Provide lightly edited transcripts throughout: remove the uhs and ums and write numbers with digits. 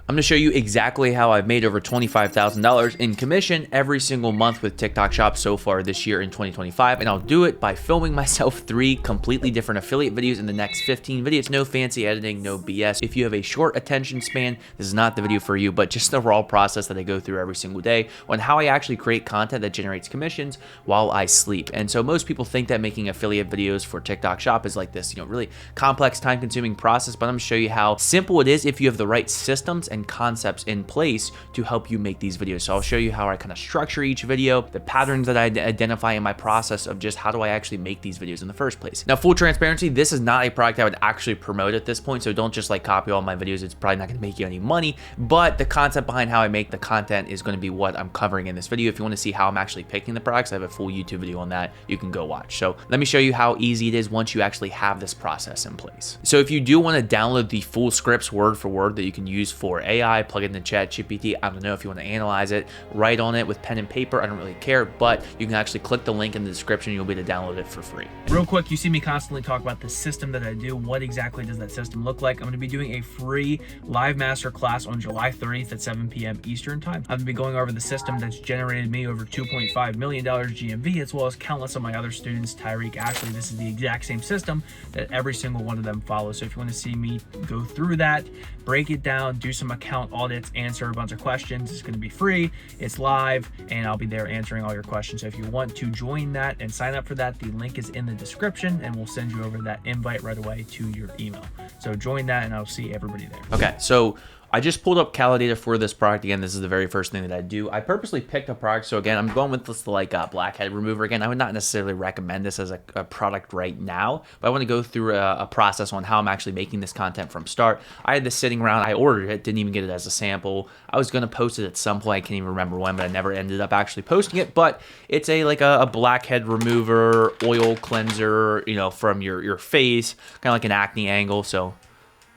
I'm going to show you exactly how I've made over $25,000 in commission every single month with TikTok Shop so far this year in 2025, and I'll do it by filming myself 3 completely different affiliate videos in the next 15 videos. No fancy editing, no BS. If you have a short attention span, this is not the video for you, but just the raw process that I go through every single day on how I actually create content that generates commissions while I sleep. And so most people think that making affiliate videos for TikTok Shop is like this, really complex, time-consuming process, but I'm going to show you how simple it is if you have the right systems and concepts in place to help you make these videos. So I'll show you how I kind of structure each video, the patterns that I identify in my process of just how do I actually make these videos in the first place. Now, full transparency, this is not a product I would actually promote at this point, so don't just like copy all my videos. It's probably not going to make you any money, but the concept behind how I make the content is going to be what I'm covering in this video. If you want to see how I'm actually picking the products, I have a full YouTube video on that you can go watch. So let me show you how easy it is once you actually have this process in place. So if you do want to download the full scripts word for word that you can use for AI, plug it into ChatGPT. I don't know if you want to analyze it, write on it with pen and paper. I don't really care, but you can actually click the link in the description. You'll be able to download it for free. Real quick, you see me constantly talk about the system that I do. What exactly does that system look like? I'm going to be doing a free live master class on July 30th at 7 p.m. Eastern time. I'm going to be going over the system that's generated me over $2.5 million GMV, as well as countless of my other students. Tyreek, Ashley, this is the exact same system that every single one of them follows. So if you want to see me go through that, break it down, do some account audits, answer a bunch of questions, it's going to be free, it's live, and I'll be there answering all your questions. So if you want to join that and sign up for that, the link is in the description, and we'll send you over that invite right away to your email. So join that, and I'll see everybody there. Okay, so I just pulled up Kade for this product. Again, this is the very first thing that I do. I purposely picked a product. So again, I'm going with this like blackhead remover. Again, I would not necessarily recommend this as a product right now, but I want to go through a process on how I'm actually making this content from start. I had this sitting around. I ordered it, didn't even get it as a sample. I was going to post it at some point. I can't even remember when, but I never ended up actually posting it. But it's a blackhead remover, oil cleanser, from your face, kind of like an acne angle. So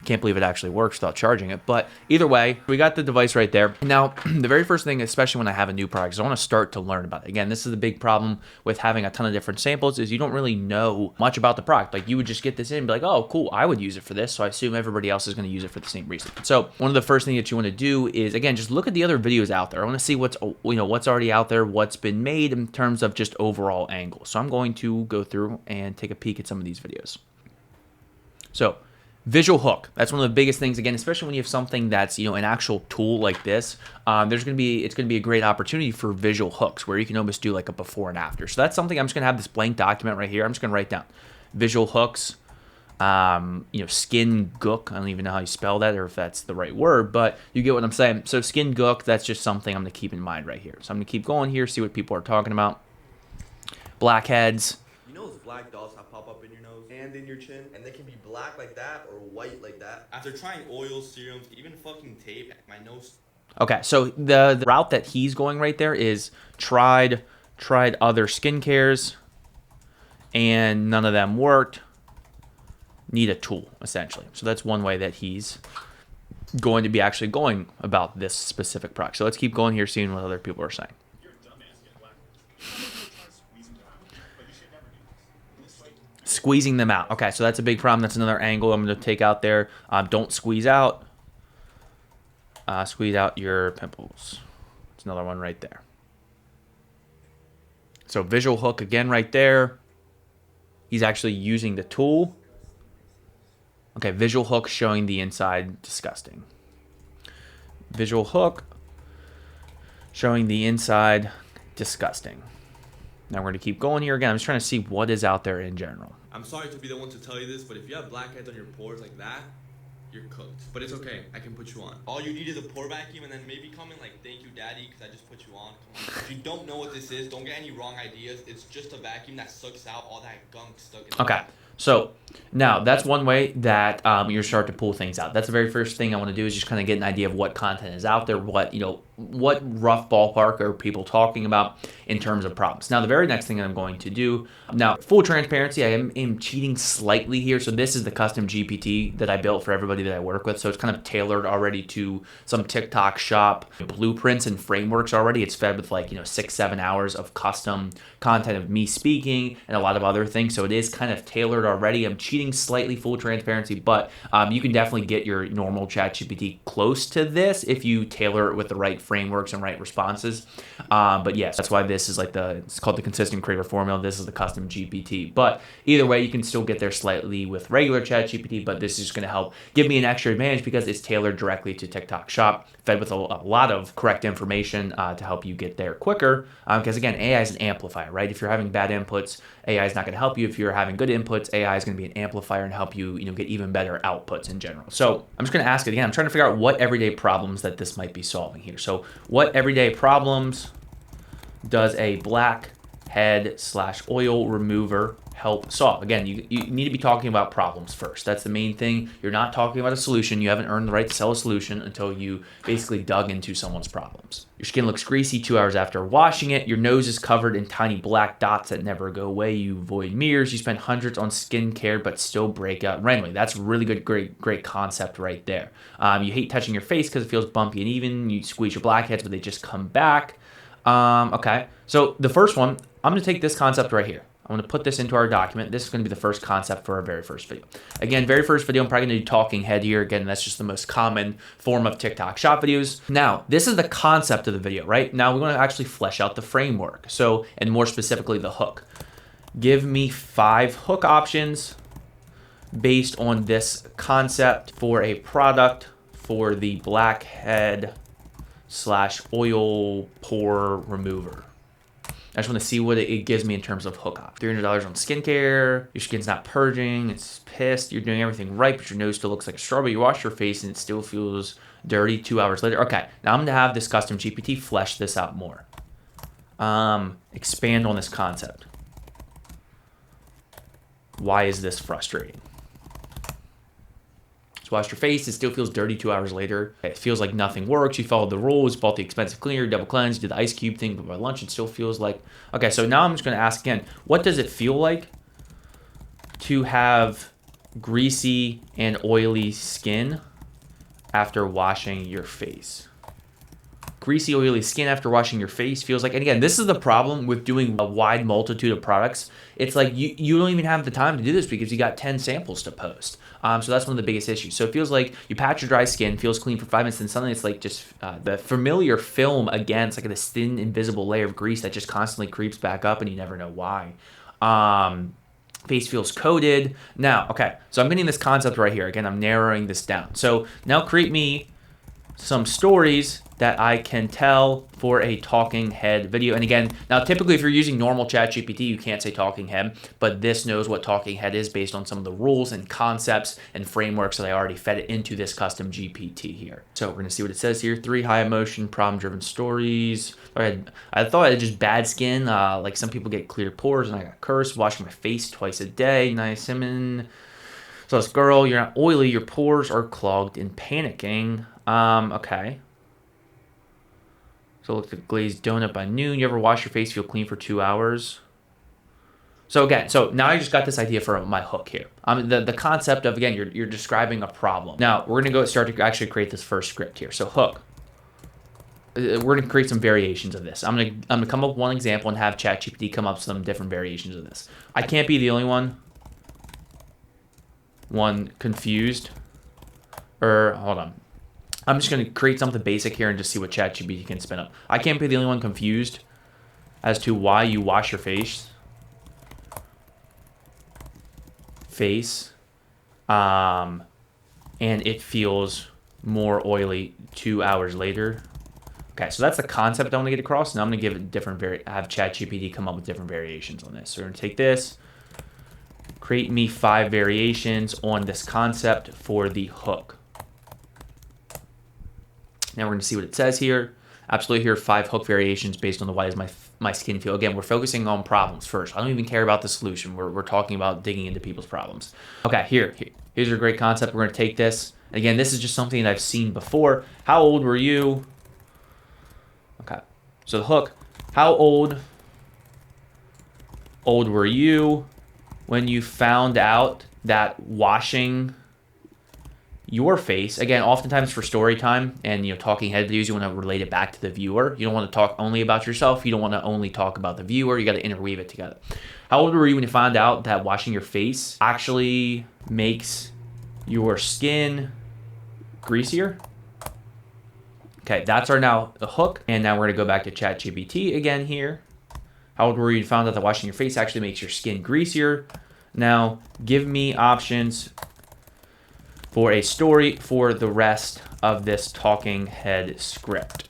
can't believe it actually works without charging it. But either way, we got the device right there. Now, the very first thing, especially when I have a new product, is I want to start to learn about it. Again, this is the big problem with having a ton of different samples is you don't really know much about the product. Like you would just get this in and be like, oh, cool, I would use it for this. So I assume everybody else is going to use it for the same reason. So one of the first things that you want to do is, again, just look at the other videos out there. I want to see what's already out there, what's been made in terms of just overall angle. So I'm going to go through and take a peek at some of these videos. So visual hook, that's one of the biggest things, again, especially when you have something that's an actual tool like this. It's going to be a great opportunity for visual hooks where you can almost do like a before and after. So that's something I'm just going to have this blank document right here. I'm just going to write down visual hooks, skin gook. I don't even know how you spell that or if that's the right word, but you get what I'm saying. So skin gook, that's just something I'm going to keep in mind right here. So I'm going to keep going here, see what people are talking about. Blackheads. Those black dots that pop up in your nose and in your chin, and they can be black like that or white like that. After trying oils, serums, even fucking tape, my nose. Okay, so the route that he's going right there is tried other skincares, and none of them worked. Need a tool, essentially. So that's one way that he's going to be actually going about this specific product. So let's keep going here, seeing what other people are saying. Squeezing them out. Okay, so that's a big problem. That's another angle I'm going to take out there. Don't squeeze out. Squeeze out your pimples. It's another one right there. So visual hook again right there. He's actually using the tool. Okay, visual hook showing the inside. Disgusting. Visual hook showing the inside. Disgusting. Now we're going to keep going here again. I'm just trying to see what is out there in general. I'm sorry to be the one to tell you this, but if you have blackheads on your pores like that, you're cooked. But it's okay. I can put you on. All you need is a pore vacuum and then maybe comment like, thank you, daddy, because I just put you on. Come on. If you don't know what this is, don't get any wrong ideas. It's just a vacuum that sucks out all that gunk stuck in the Okay. So now that's one way that you're starting to pull things out. That's the very first thing I want to do is just kind of get an idea of what content is out there, what rough ballpark are people talking about in terms of problems. Now, the very next thing I'm going to do, now, full transparency, I am cheating slightly here. So this is the custom GPT that I built for everybody that I work with. So it's kind of tailored already to some TikTok shop blueprints and frameworks already. It's fed with 6-7 hours of custom content of me speaking and a lot of other things. So it is kind of tailored already. I'm cheating slightly, full transparency, but you can definitely get your normal ChatGPT close to this if you tailor it with the right frameworks and right responses. But yes, that's why this is like it's called the consistent creator formula. This is the custom GPT. But either way, you can still get there slightly with regular ChatGPT, but this is just going to help give me an extra advantage because it's tailored directly to TikTok Shop, fed with a lot of correct information to help you get there quicker. Because again, AI is an amplifier, right? If you're having bad inputs, AI is not going to help you. If you're having good inputs, AI is going to be an amplifier and help you, get even better outputs in general. So I'm just going to ask it again. I'm trying to figure out what everyday problems that this might be solving here. So what everyday problems does a blackhead/oil remover help solve? Again, you need to be talking about problems first. That's the main thing. You're not talking about a solution. You haven't earned the right to sell a solution until you basically dug into someone's problems. Your skin looks greasy 2 hours after washing it. Your nose is covered in tiny black dots that never go away. You avoid mirrors. You spend hundreds on skincare but still break out randomly. That's really good, great concept right there. You hate touching your face because it feels bumpy and even. You squeeze your blackheads but they just come back. Okay, so the first one, I'm going to take this concept right here. I'm going to put this into our document. This is going to be the first concept for our very first video. Again, very first video, I'm probably going to do talking head here. Again, that's just the most common form of TikTok shop videos. Now, this is the concept of the video, right? Now, we're going to actually flesh out the framework. So, and more specifically, the hook. Give me 5 hook options based on this concept for a product for the blackhead/oil pore remover. I just want to see what it gives me in terms of hookup. $300 on skincare. Your skin's not purging. It's pissed. You're doing everything right, but your nose still looks like a strawberry. You wash your face and it still feels dirty 2 hours later. Okay, now I'm going to have this custom GPT flesh this out more. Expand on this concept. Why is this frustrating? Washed your face, it still feels dirty 2 hours later. It feels like nothing works. You followed the rules, bought the expensive cleaner, double cleanse, did the ice cube thing, but by lunch it still feels like... Okay, so now I'm just going to ask again, what does it feel like to have greasy and oily skin after washing your face? Greasy, oily skin after washing your face feels like, and again, this is the problem with doing a wide multitude of products. It's like you don't even have the time to do this because you got 10 samples to post. So that's one of the biggest issues. So it feels like you patch your dry skin, feels clean for 5 minutes, and suddenly it's like just the familiar film again. It's like this thin, invisible layer of grease that just constantly creeps back up, and you never know why. Face feels coated. Now, okay, so I'm getting this concept right here. Again, I'm narrowing this down. So now create me some stories that I can tell for a talking head video. And again, now typically if you're using normal ChatGPT, you can't say talking head, but this knows what talking head is based on some of the rules and concepts and frameworks that I already fed it into this custom GPT here. So we're gonna see what it says here. 3 high emotion, problem-driven stories. I thought I had just bad skin. Like some people get clear pores and I got cursed, washing my face twice a day. Niacin. So this girl, you're not oily, your pores are clogged and panicking. Okay. So look at glazed donut by noon. You ever wash your face, feel clean for 2 hours? So again, so now I just got this idea for my hook here. The concept of, again, you're describing a problem. Now we're gonna start to actually create this first script here. So hook. We're gonna create some variations of this. I'm gonna come up with one example and have ChatGPT come up with some different variations of this. I can't be the only one confused. Hold on. I'm just going to create something basic here and just see what ChatGPT can spin up. I can't be the only one confused as to why you wash your face. And it feels more oily 2 hours later. Okay, so that's the concept I want to get across. Now I'm going to give it have ChatGPT come up with different variations on this. So we're going to take this, create me 5 variations on this concept for the hook. Now we're going to see what it says here. Absolutely, here are 5 hook variations based on the why does my skin feel. Again, we're focusing on problems first. I don't even care about the solution. We're talking about digging into people's problems. Okay, here's a great concept. We're going to take this. Again, this is just something that I've seen before. How old were you? Okay, so the hook. How old were you when you found out that washing your face. Again, oftentimes for story time and talking head videos, you want to relate it back to the viewer. You don't want to talk only about yourself. You don't want to only talk about the viewer. You got to interweave it together. How old were you when you found out that washing your face actually makes your skin greasier? Okay, that's our now the hook. And now we're gonna go back to ChatGPT again here. How old were you when you found out that washing your face actually makes your skin greasier? Now give me options for a story for the rest of this talking head script.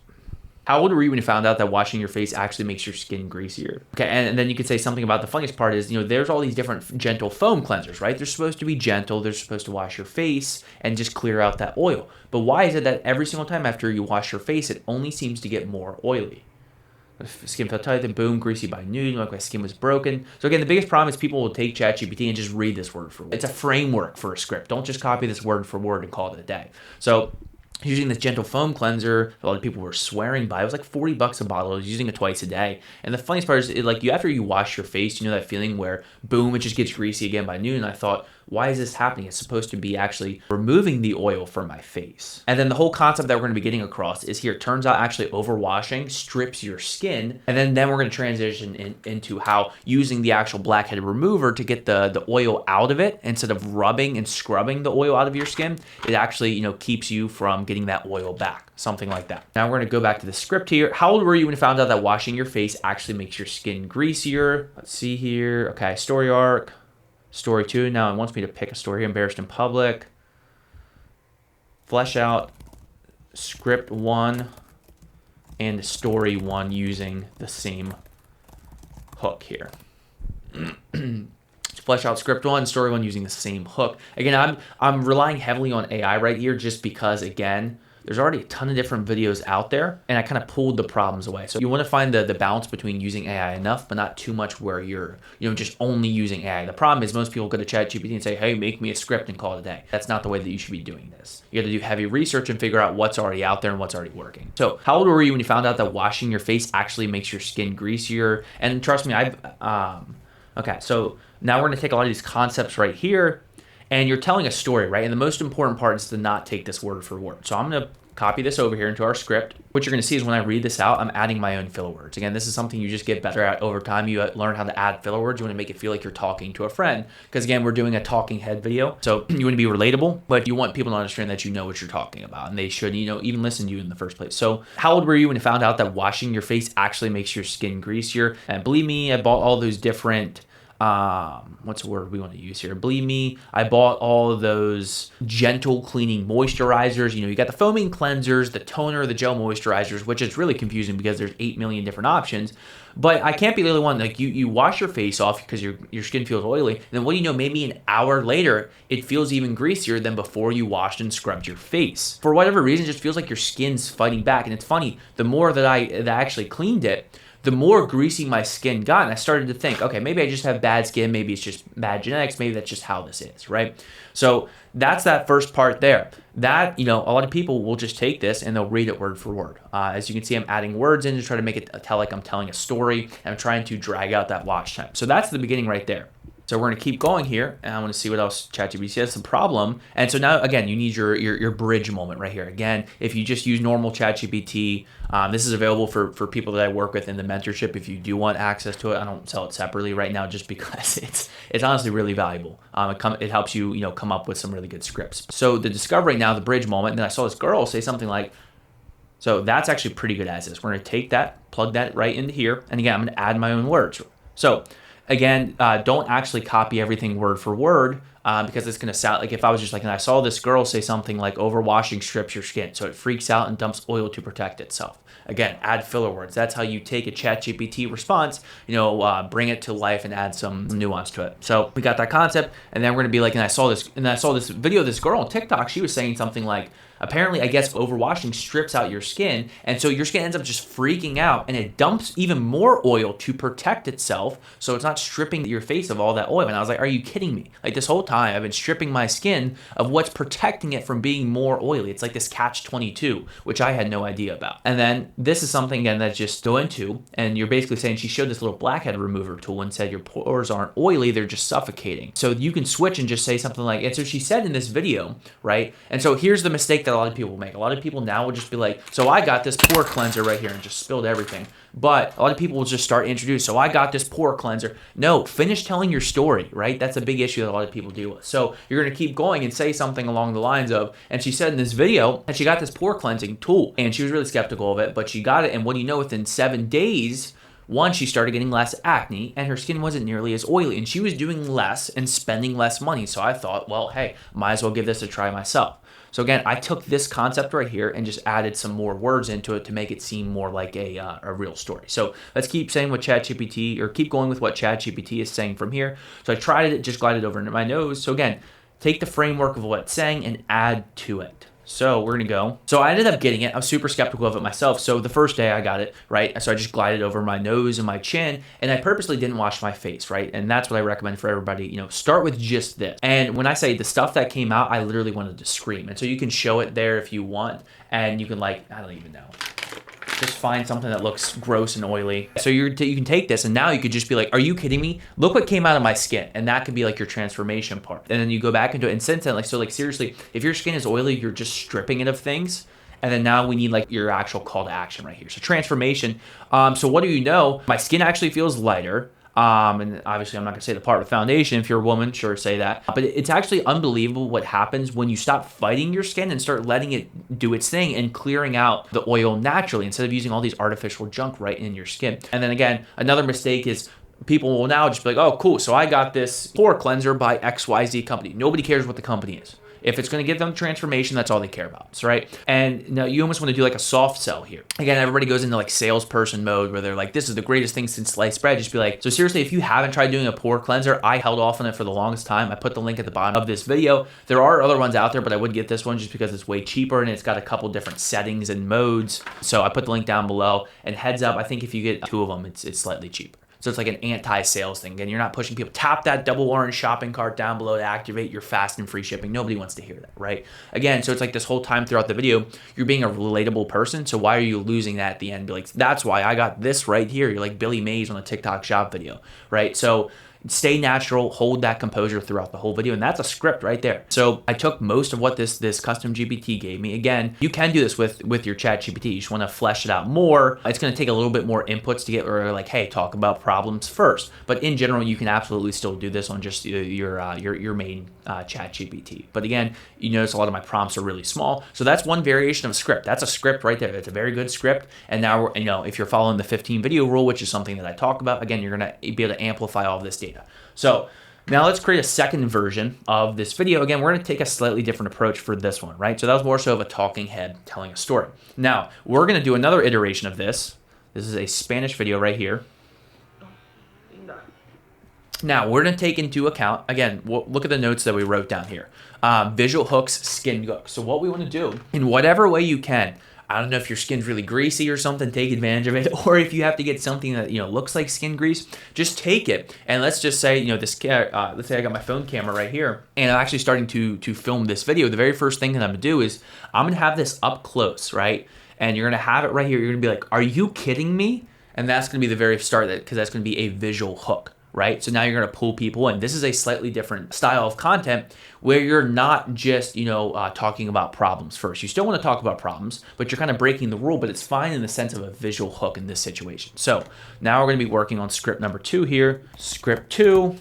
How old were you when you found out that washing your face actually makes your skin greasier? Okay, and then you could say something about the funniest part is, there's all these different gentle foam cleansers, right? They're supposed to be gentle. They're supposed to wash your face and just clear out that oil. But why is it that every single time after you wash your face, it only seems to get more oily? Skin felt tight, then boom, greasy by noon, like my skin was broken. So again, the biggest problem is people will take ChatGPT and just read this word for word. It's a framework for a script. Don't just copy this word for word and call it a day. So using this gentle foam cleanser, a lot of people were swearing by. It was like $40 a bottle. I was using it twice a day. And the funniest part is, after you wash your face, that feeling where, boom, it just gets greasy again by noon. And I thought, why is this happening? It's supposed to be actually removing the oil from my face. And then the whole concept that we're going to be getting across is here. It turns out actually overwashing strips your skin. And then we're going to transition into how using the actual blackhead remover to get the oil out of it, instead of rubbing and scrubbing the oil out of your skin, it actually, keeps you from getting that oil back. Something like that. Now we're going to go back to the script here. How old were you when you found out that washing your face actually makes your skin greasier? Let's see here. Okay, story arc. Story 2, now it wants me to pick a story here. Embarrassed in public. Flesh out script 1 and story 1 using the same hook here. Flesh out script 1, story 1 using the same hook. Again, I'm relying heavily on AI right here just because, again, there's already a ton of different videos out there, and I kind of pulled the problems away. So you want to find the balance between using AI enough, but not too much where you're, just only using AI. The problem is most people go to ChatGPT and say, hey, make me a script and call it a day. That's not the way that you should be doing this. You got to do heavy research and figure out what's already out there and what's already working. So how old were you when you found out that washing your face actually makes your skin greasier? And trust me, okay, so now we're going to take a lot of these concepts right here, and you're telling a story, right? And the most important part is to not take this word for word. So I'm going to copy this over here into our script. What you're going to see is when I read this out, I'm adding my own filler words. Again, this is something you just get better at over time. You learn how to add filler words. You want to make it feel like you're talking to a friend. Because again, we're doing a talking head video. So you want to be relatable, but you want people to understand that you know what you're talking about. And they should, even listen to you in the first place. So how old were you when you found out that washing your face actually makes your skin greasier? And believe me, I bought all those different what's the word we want to use here? Believe me, I bought all of those gentle cleaning moisturizers. You got the foaming cleansers, the toner, the gel moisturizers, which is really confusing because there's 8 million different options. But I can't be the only one. Like you wash your face off because your skin feels oily. And then what do you know? Maybe an hour later, it feels even greasier than before you washed and scrubbed your face. For whatever reason, it just feels like your skin's fighting back. And it's funny, the more that I actually cleaned it, the more greasy my skin got. And I started to think, okay, maybe I just have bad skin. Maybe it's just bad genetics. Maybe that's just how this is, right? So that's that first part there. That, a lot of people will just take this and they'll read it word for word. As you can see, I'm adding words in to try to make it tell like I'm telling a story, and I'm trying to drag out that watch time. So that's the beginning right there. So we're going to keep going here, and I want to see what else ChatGPT has. The problem, and so now again, you need your bridge moment right here. Again, if you just use normal ChatGPT, this is available for people that I work with in the mentorship. If you do want access to it, I don't sell it separately right now, just because it's honestly really valuable. It helps you come up with some really good scripts. So the discovery now, the bridge moment, and then I saw this girl say something like, so that's actually pretty good as is. We're going to take that, plug that right into here, and again, I'm going to add my own words. So again, don't actually copy everything word for word because it's going to sound like if I was just like, and I saw this girl say something like overwashing strips your skin, so it freaks out and dumps oil to protect itself. Again, add filler words. That's how you take a ChatGPT response, bring it to life and add some nuance to it. So we got that concept, and then we're going to be like, and I saw this video of this girl on TikTok. She was saying something like, Apparently, I guess overwashing strips out your skin, and so your skin ends up just freaking out, and it dumps even more oil to protect itself, so it's not stripping your face of all that oil. And I was like, are you kidding me? Like, this whole time I've been stripping my skin of what's protecting it from being more oily. It's like this catch-22, which I had no idea about. And then this is something again that just go into, and you're basically saying, she showed this little blackhead remover tool and said your pores aren't oily, they're just suffocating. So you can switch and just say something like, and so she said in this video, right? And so here's the mistake that a lot of people make. A lot of people now will just be like, so I got this pore cleanser right here, and just spilled everything. But a lot of people will just start introduce, so I got this pore cleanser. No, finish telling your story, right? That's a big issue that a lot of people deal with. So you're going to keep going and say something along the lines of, and she said in this video that she got this pore cleansing tool, and she was really skeptical of it, but she got it, and what do you know, within 7 days, one, she started getting less acne, and her skin wasn't nearly as oily, and she was doing less and spending less money. So I thought, well, hey, might as well give this a try myself. So again, I took this concept right here and just added some more words into it to make it seem more like a real story. So let's keep saying what ChatGPT, or keep going with what ChatGPT is saying from here. So I tried it, just glided over into my nose. So again, take the framework of what it's saying and add to it. So we're gonna go. So I ended up getting it. I was super skeptical of it myself. So the first day I got it, right? So I just glided over my nose and my chin, and I purposely didn't wash my face, right? And that's what I recommend for everybody. You know, start with just this. And when I say the stuff that came out, I literally wanted to scream. And so you can show it there if you want, and you can, like, I don't even know, just find something that looks gross and oily. So you can take this, and now you could just be like, are you kidding me? Look what came out of my skin. And that could be like your transformation part. And then you go back into it, and since then, like, so like seriously, if your skin is oily, you're just stripping it of things. And then now we need like your actual call to action right here. So transformation. So what do you know? My skin actually feels lighter. And obviously I'm not gonna say the part of foundation. If you're a woman, sure, say that. But it's actually unbelievable what happens when you stop fighting your skin and start letting it do its thing and clearing out the oil naturally instead of using all these artificial junk right in your skin. And then again, another mistake is people will now just be like, oh, cool, so I got this pore cleanser by XYZ company. Nobody cares what the company is. If it's going to give them transformation, that's all they care about, so, right? And now you almost want to do like a soft sell here. Again, everybody goes into like salesperson mode where they're like, this is the greatest thing since sliced bread. Just be like, so seriously, if you haven't tried doing a pore cleanser, I held off on it for the longest time. I put the link at the bottom of this video. There are other ones out there, but I would get this one just because it's way cheaper and it's got a couple different settings and modes. So I put the link down below, and heads up, I think if you get 2 of them, it's slightly cheaper. So it's like an anti-sales thing. Again, you're not pushing people. Tap that double orange shopping cart down below to activate your fast and free shipping. Nobody wants to hear that, right? Again, so it's like this whole time throughout the video, you're being a relatable person. So why are you losing that at the end? Be like, that's why I got this right here. You're like Billy Mays on the TikTok shop video, right? So stay natural, hold that composure throughout the whole video, and that's a script right there. So I took most of what this custom GPT gave me. Again, you can do this with your chat GPT. You just want to flesh it out more. It's going to take a little bit more inputs to get, or like, hey, talk about problems first. But in general, you can absolutely still do this on just your main chat GPT. But again, you notice a lot of my prompts are really small. So that's one variation of script. That's a script right there. It's a very good script. And now, if you're following the 15 video rule, which is something that I talk about, again, you're going to be able to amplify all of this data. So now let's create a second version of this video. Again, we're going to take a slightly different approach for this one, right? So that was more so of a talking head telling a story. Now we're going to do another iteration of this. This is a Spanish video right here. Now we're going to take into account, again, look at the notes that we wrote down here. Visual hooks, skin hooks. So what we want to do, in whatever way you can, I don't know if your skin's really greasy or something, take advantage of it. Or if you have to get something that, looks like skin grease, just take it. And let's just say, let's say I got my phone camera right here, and I'm actually starting to film this video. The very first thing that I'm gonna do is I'm gonna have this up close, right? And you're gonna have it right here. You're gonna be like, are you kidding me? And that's gonna be the very start of it, because that's gonna be a visual hook. Right? So now you're going to pull people in. This is a slightly different style of content where you're not just, talking about problems first. You still want to talk about problems, but you're kind of breaking the rule, but it's fine in the sense of a visual hook in this situation. So now we're going to be working on script number 2 here. Script 2.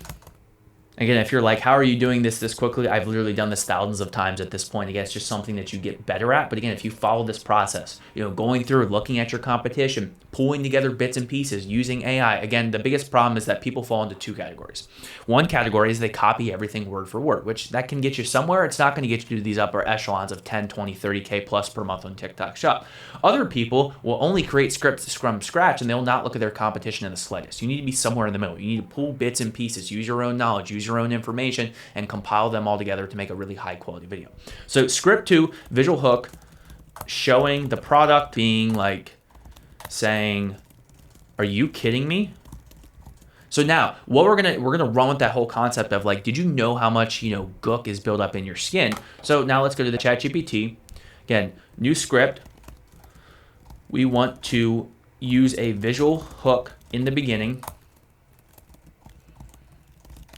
Again, if you're like, how are you doing this quickly? I've literally done this thousands of times at this point. Again, it's just something that you get better at. But again, if you follow this process, going through, looking at your competition, pulling together bits and pieces, using AI. Again, the biggest problem is that people fall into 2 categories. One category is they copy everything word for word, which that can get you somewhere. It's not going to get you to these upper echelons of 10, 20, 30K plus per month on TikTok Shop. Other people will only create scripts from scratch, and they'll not look at their competition in the slightest. You need to be somewhere in the middle. You need to pull bits and pieces, use your own knowledge, use your own information and compile them all together to make a really high quality video. So script 2, visual hook, showing the product, being like saying, are you kidding me? So now what we're gonna run with that whole concept of like, did you know how much, you know, gook is built up in your skin? So now let's go to the ChatGPT. Again, new script. We want to use a visual hook in the beginning,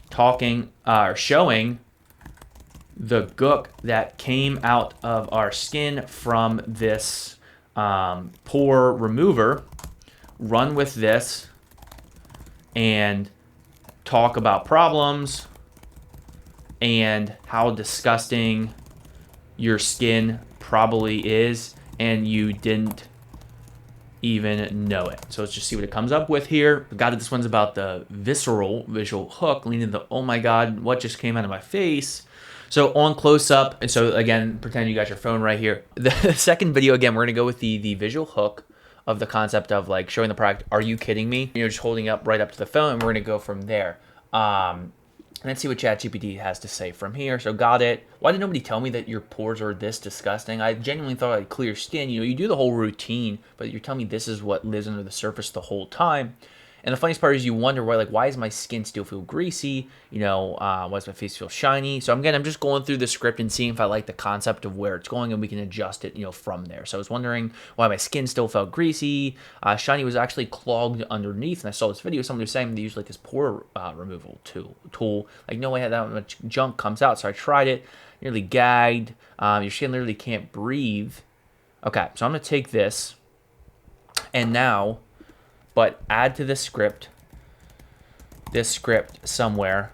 talking or showing the gook that came out of our skin from this pore remover. Run with this and talk about problems and how disgusting your skin probably is and you didn't even know it. So let's just see what it comes up with here. Got it. This one's about the visceral visual hook, leaning the, oh my God, what just came out of my face? So on close up, and so again, pretend you got your phone right here. The second video, again, we're gonna go with the visual hook of the concept of like showing the product, are you kidding me? You know, just holding up right up to the phone, and we're gonna go from there. Let's see what ChatGPT has to say from here. So got it. Why did nobody tell me that your pores are this disgusting? I genuinely thought I had clear skin. You know, you do the whole routine, but you're telling me this is what lives under the surface the whole time. And the funniest part is you wonder why, like, why does my skin still feel greasy? You know, why does my face feel shiny? So I'm just going through the script and seeing if I like the concept of where it's going, and we can adjust it, you know, from there. So I was wondering why my skin still felt greasy. Shiny was actually clogged underneath, and I saw this video. Somebody was saying they use like this pore removal tool. Like, no way that much junk comes out. So I tried it, nearly gagged. Your skin literally can't breathe. Okay, so I'm gonna take this, and now. But add to this script somewhere,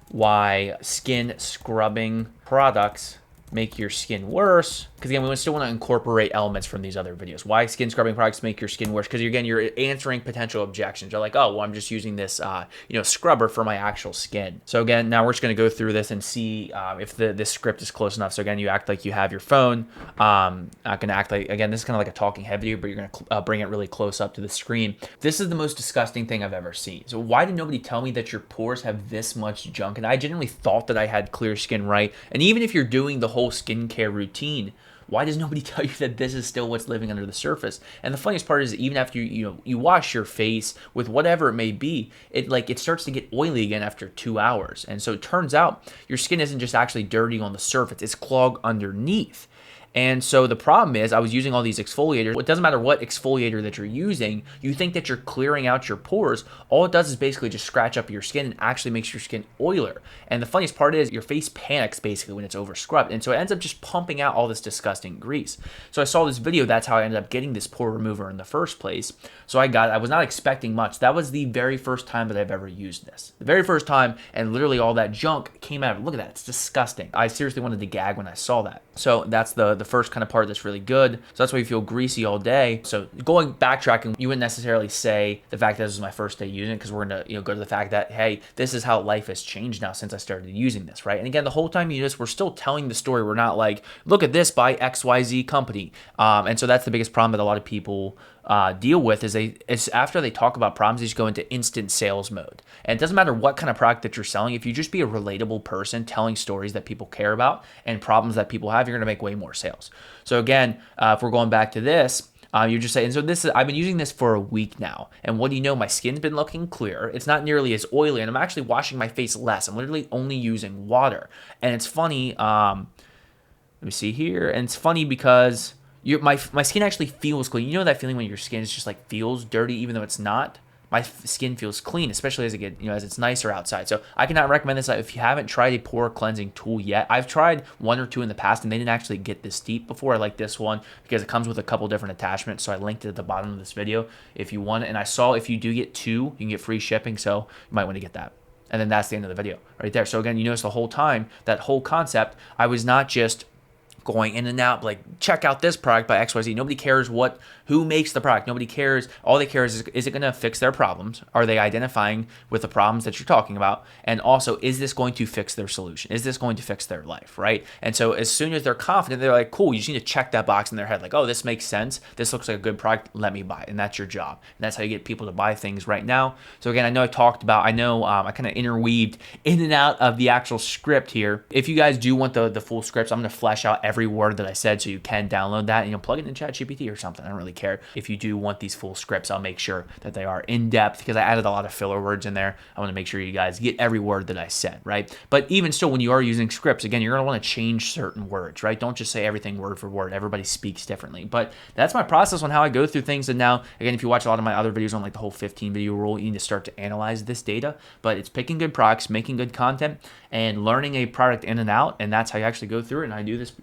why skin scrubbing products make your skin worse. Because again, we still want to incorporate elements from these other videos. Why skin scrubbing products make your skin worse? Because again, you're answering potential objections. You're like, oh, well, I'm just using this, you know, scrubber for my actual skin. So again, now we're just going to go through this and see if this script is close enough. So again, you act like you have your phone. Not going to act like, again, this is kind of like a talking head video, but you're going to bring it really close up to the screen. This is the most disgusting thing I've ever seen. So why did nobody tell me that your pores have this much junk? And I genuinely thought that I had clear skin, right? And even if you're doing the whole skincare routine, why does nobody tell you that this is still what's living under the surface? And the funniest part is, even after you wash your face with whatever it may be, it starts to get oily again after 2 hours. And so it turns out your skin isn't just actually dirty on the surface, it's clogged underneath. And so the problem is, I was using all these exfoliators. It doesn't matter what exfoliator that you're using, you think that you're clearing out your pores. All it does is basically just scratch up your skin and actually makes your skin oilier. And the funniest part is, your face panics basically when it's over scrubbed. And so it ends up just pumping out all this disgusting grease. So I saw this video, that's how I ended up getting this pore remover in the first place. So I was not expecting much. That was the very first time that I've ever used this. The very first time, and literally all that junk came out of it. Look at that, it's disgusting. I seriously wanted to gag when I saw that. So that's the first kind of part that's really good. So that's why you feel greasy all day. So backtracking, you wouldn't necessarily say the fact that this was my first day using it, because we're gonna go to the fact that, hey, this is how life has changed now since I started using this, right? And again, the whole time you use this, we're still telling the story. We're not like, look at this by XYZ company. And so that's the biggest problem that a lot of people deal with, is after they talk about problems, they just go into instant sales mode. And it doesn't matter what kind of product that you're selling. If you just be a relatable person telling stories that people care about and problems that people have, you're going to make way more sales. So again, if we're going back to this, you're just saying, so I've been using this for a week now, and what do you know? My skin's been looking clear. It's not nearly as oily, and I'm actually washing my face less. I'm literally only using water. And it's funny, let me see here, and it's funny because my skin actually feels clean. You know that feeling when your skin is just like feels dirty even though it's not? My skin feels clean, especially as it's nicer outside. So I cannot recommend this if you haven't tried a pore cleansing tool yet. I've tried one or two in the past, and they didn't actually get this deep before. I like this one because it comes with a couple different attachments. So I linked it at the bottom of this video if you want it. And I saw if you do get 2, you can get free shipping. So you might want to get that. And then that's the end of the video right there. So again, you notice the whole time, that whole concept, I was not just going in and out, like, check out this product by XYZ. Nobody cares who makes the product. Nobody cares. All they care is it going to fix their problems? Are they identifying with the problems that you're talking about? And also, is this going to fix their solution? Is this going to fix their life, right? And so as soon as they're confident, they're like, cool, you just need to check that box in their head. Like, oh, this makes sense. This looks like a good product. Let me buy it. And that's your job. And that's how you get people to buy things right now. So again, I know I kind of interweaved in and out of the actual script here. If you guys do want the full scripts, I'm going to flesh out every word that I said so you can download that and plug it in ChatGPT or something. I don't really care. If you do want these full scripts, I'll make sure that they are in depth because I added a lot of filler words in there. I want to make sure you guys get every word that I said, right? But even still, when you are using scripts, again, you're going to want to change certain words, right? Don't just say everything word for word. Everybody speaks differently. But that's my process on how I go through things. And now, again, if you watch a lot of my other videos on like the whole 15 video rule, you need to start to analyze this data. But it's picking good products, making good content, and learning a product in and out. And that's how you actually go through it. And I do this,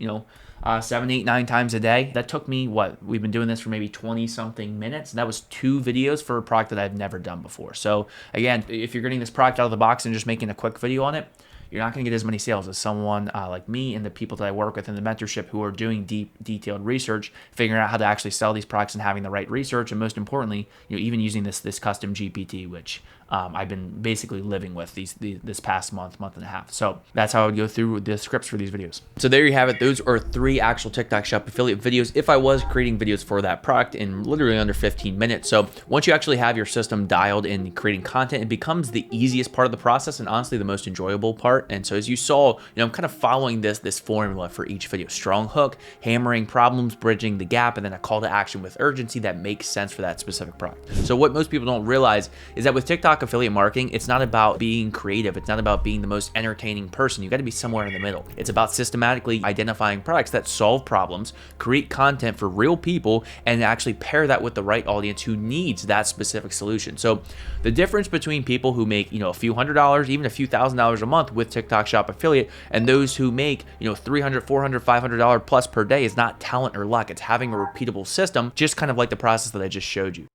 7, 8, 9 times a day. That took me, we've been doing this for maybe 20 something minutes. That was 2 videos for a product that I've never done before. So again, if you're getting this product out of the box and just making a quick video on it, you're not going to get as many sales as someone like me and the people that I work with in the mentorship who are doing deep, detailed research, figuring out how to actually sell these products and having the right research. And most importantly, even using this custom GPT, which I've been basically living with this past month and a half. So that's how I would go through the scripts for these videos. So there you have it. Those are 3 actual TikTok Shop affiliate videos if I was creating videos for that product in literally under 15 minutes. So once you actually have your system dialed in creating content, it becomes the easiest part of the process and honestly the most enjoyable part. And so as you saw, I'm kind of following this formula for each video. Strong hook, hammering problems, bridging the gap, and then a call to action with urgency that makes sense for that specific product. So what most people don't realize is that with TikTok affiliate marketing, it's not about being creative. It's not about being the most entertaining person. You got to be somewhere in the middle. It's about systematically identifying products that solve problems, create content for real people, and actually pair that with the right audience who needs that specific solution. So the difference between people who make, a few $100s, even a few $1,000s a month with TikTok Shop affiliate and those who make, $300, $400, $500 plus per day is not talent or luck. It's having a repeatable system, just kind of like the process that I just showed you.